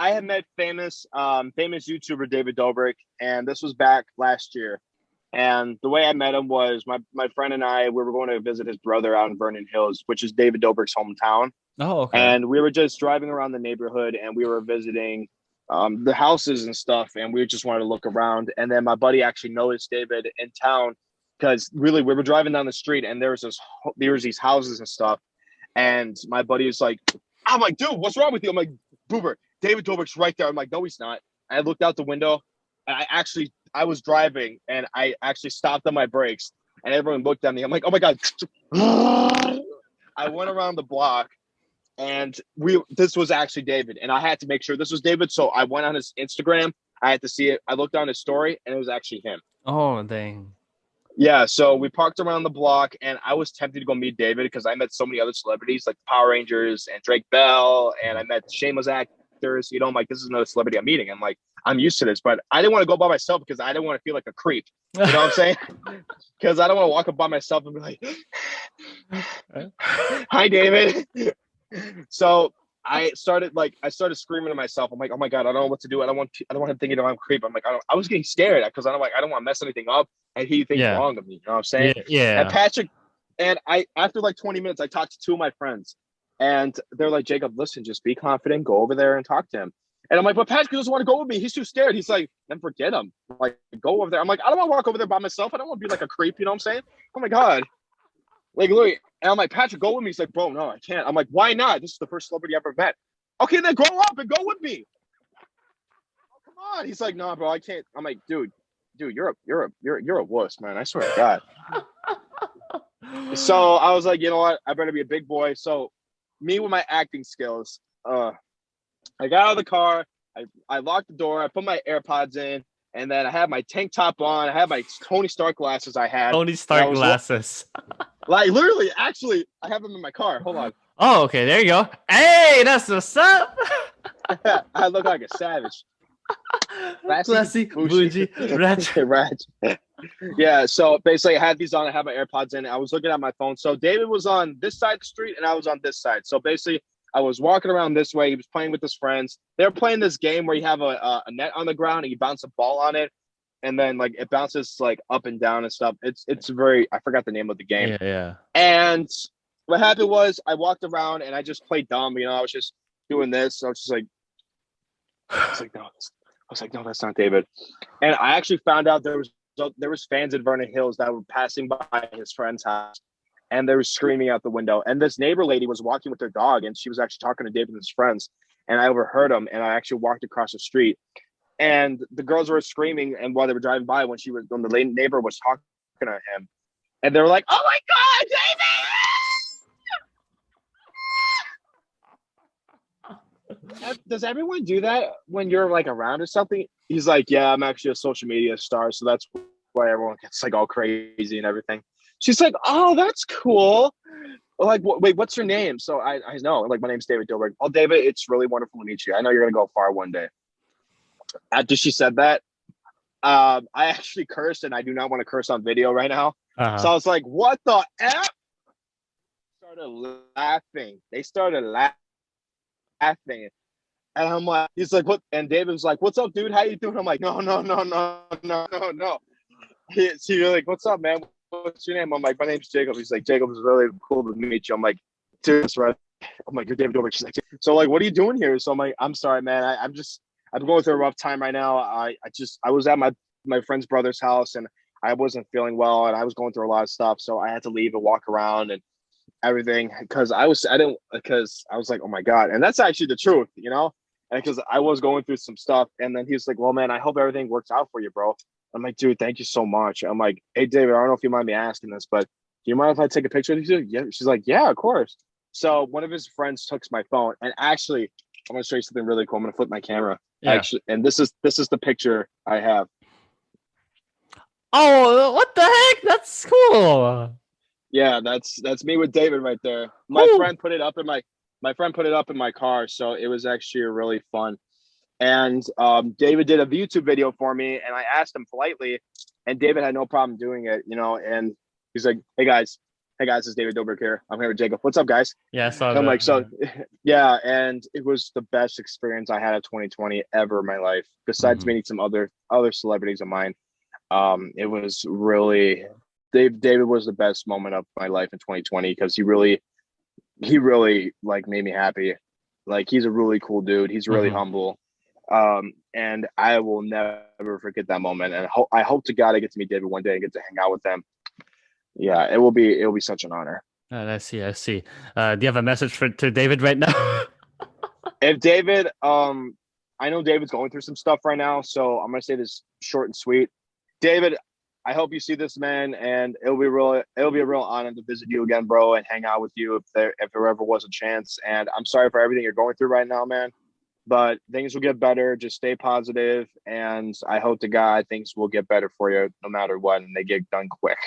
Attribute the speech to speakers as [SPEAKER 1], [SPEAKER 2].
[SPEAKER 1] I had met famous YouTuber David Dobrik, and this was back last year. And the way I met him was my friend and I, we were going to visit his brother out in Vernon Hills, which is David Dobrik's hometown.
[SPEAKER 2] Oh, okay.
[SPEAKER 1] And we were just driving around the neighborhood, and we were visiting the houses and stuff, and we just wanted to look around. And then my buddy actually noticed David in town because really we were driving down the street, and there was these houses and stuff. And my buddy was like, I'm like, dude, what's wrong with you? I'm like, Buber, David Dobrik's right there. I'm like, no, he's not. I looked out the window, and I was driving, and I actually stopped on my brakes, and everyone looked at me. I'm like, oh my God. I went around the block, and this was actually David, and I had to make sure this was David. So I went on his Instagram. I had to see it. I looked on his story, and it was actually him.
[SPEAKER 2] Oh, dang.
[SPEAKER 1] Yeah, so we parked around the block, and I was tempted to go meet David because I met so many other celebrities like Power Rangers and Drake Bell, and I met shameless actors. You know, I'm like, this is another celebrity I'm meeting. I'm like, I'm used to this, but I didn't want to go by myself because I didn't want to feel like a creep. You know what I'm saying? Because I don't want to walk up by myself and be like, "Hi, David." So I started screaming to myself. I'm like, oh my God, I don't know what to do. I don't want him thinking that I'm a creep. I'm like, I was getting scared because I don't want to mess anything up and he thinks
[SPEAKER 2] Yeah.
[SPEAKER 1] wrong of me. You know what I'm saying?
[SPEAKER 2] Yeah.
[SPEAKER 1] And Patrick, and after like 20 minutes, I talked to two of my friends, and they're like, Jacob, listen, just be confident, go over there and talk to him. And I'm like, but Patrick doesn't want to go with me. He's too scared. He's like, then forget him. Like, go over there. I'm like, I don't want to walk over there by myself. I don't want to be like a creep. You know what I'm saying? Oh my God. Like, literally. And I'm like, Patrick, go with me. He's like, bro, no, I can't. I'm like, why not? This is the first celebrity I ever met. Okay, then grow up and go with me. Oh, come on. He's like, no, bro, I can't. I'm like, dude, you're a wuss, man. I swear to God. So I was like, you know what? I better be a big boy. So me with my acting skills, I got out of the car, I locked the door, I put my AirPods in, and then I had my tank top on, I had my Tony Stark glasses I had.
[SPEAKER 2] Tony Stark glasses.
[SPEAKER 1] Like, literally, actually, I have them in my car. Hold on.
[SPEAKER 2] Oh, okay, there you go. Hey, that's what's up.
[SPEAKER 1] I look like a savage.
[SPEAKER 2] Classy, bougie,
[SPEAKER 1] ratchet. Yeah, so basically I had these on, I had my AirPods in, I was looking at my phone. So David was on this side of the street, and I was on this side. So basically, I was walking around this way. He was playing with his friends. They were playing this game where you have a net on the ground and you bounce a ball on it, and then like it bounces like up and down and stuff. It's very, I forgot the name of the game.
[SPEAKER 2] Yeah.
[SPEAKER 1] And what happened was I walked around and I just played dumb. You know, I was just doing this. I was just like, no, that's not David. And I actually found out there was fans in Vernon Hills that were passing by his friend's house, and they were screaming out the window. And this neighbor lady was walking with her dog, and she was actually talking to David and his friends. And I overheard them, and I actually walked across the street. And the girls were screaming, and while they were driving by, when the neighbor was talking to him, and they were like, "Oh my God, David!" Does everyone do that when you're like around or something? He's like, "Yeah, I'm actually a social media star, so that's why everyone gets like all crazy and everything." She's like, "Oh, that's cool." Like, wait, what's your name? So I know, like, my name's David Dobrik. Oh, David, it's really wonderful to meet you. I know you're gonna go far one day. After she said that, I actually cursed, and I do not want to curse on video right now. So I was like, "What the F?" Started laughing. They started laughing, and I'm like, he's like, "What?" And David was like, "What's up, dude? How you doing?" I'm like, "No." He's like, "What's up, man? What's your name?" I'm like, "My name's Jacob." He's like, "Jacob, it's really cool to meet you." I'm like, "Dude, that's right." I'm like, "You're David Dobrik." She's like, "So like, what are you doing here?" So I'm like, "I'm sorry, man. I'm going through a rough time right now. I was at my friend's brother's house, and I wasn't feeling well, and I was going through a lot of stuff. So I had to leave and walk around and everything because I was like, oh my God." And that's actually the truth, you know, and because I was going through some stuff. And then he was like, "Well, man, I hope everything works out for you, bro." I'm like, "Dude, thank you so much." I'm like, "Hey, David, I don't know if you mind me asking this, but do you mind if I take a picture of you?" Yeah. She's like, "Yeah, of course." So one of his friends took my phone, and actually, I'm gonna show you something really cool. I'm gonna flip my camera.
[SPEAKER 2] Yeah.
[SPEAKER 1] Actually, and this is the picture I have.
[SPEAKER 2] Oh, what the heck? That's cool.
[SPEAKER 1] Yeah, that's me with David right there. My friend put it up in my car, so it was actually really fun. And David did a YouTube video for me, and I asked him politely, and David had no problem doing it, you know. And he's like, "Hey guys, hey guys, it's David Dobrik here. I'm here with Jacob. What's up, guys?
[SPEAKER 2] Yeah, I saw
[SPEAKER 1] And I'm like, so
[SPEAKER 2] that.
[SPEAKER 1] yeah, and it was the best experience I had of 2020 ever in my life. Besides
[SPEAKER 2] Mhm.
[SPEAKER 1] meeting some other celebrities of mine, it was really David was the best moment of my life in 2020 because he really like made me happy. Like he's a really cool dude. He's really
[SPEAKER 2] Mhm.
[SPEAKER 1] humble. And I will never forget that moment. And I hope to God I get to meet David one day and get to hang out with him. Yeah, it will be such an honor.
[SPEAKER 2] I see. I see. Do you have a message to David right now?
[SPEAKER 1] If David, I know David's going through some stuff right now, so I'm gonna say this short and sweet. David, I hope you see this, man, and it'll be a real honor to visit you again, bro, and hang out with you if there ever was a chance. And I'm sorry for everything you're going through right now, man. But things will get better. Just stay positive, and I hope to God things will get better for you no matter what, and they get done quick.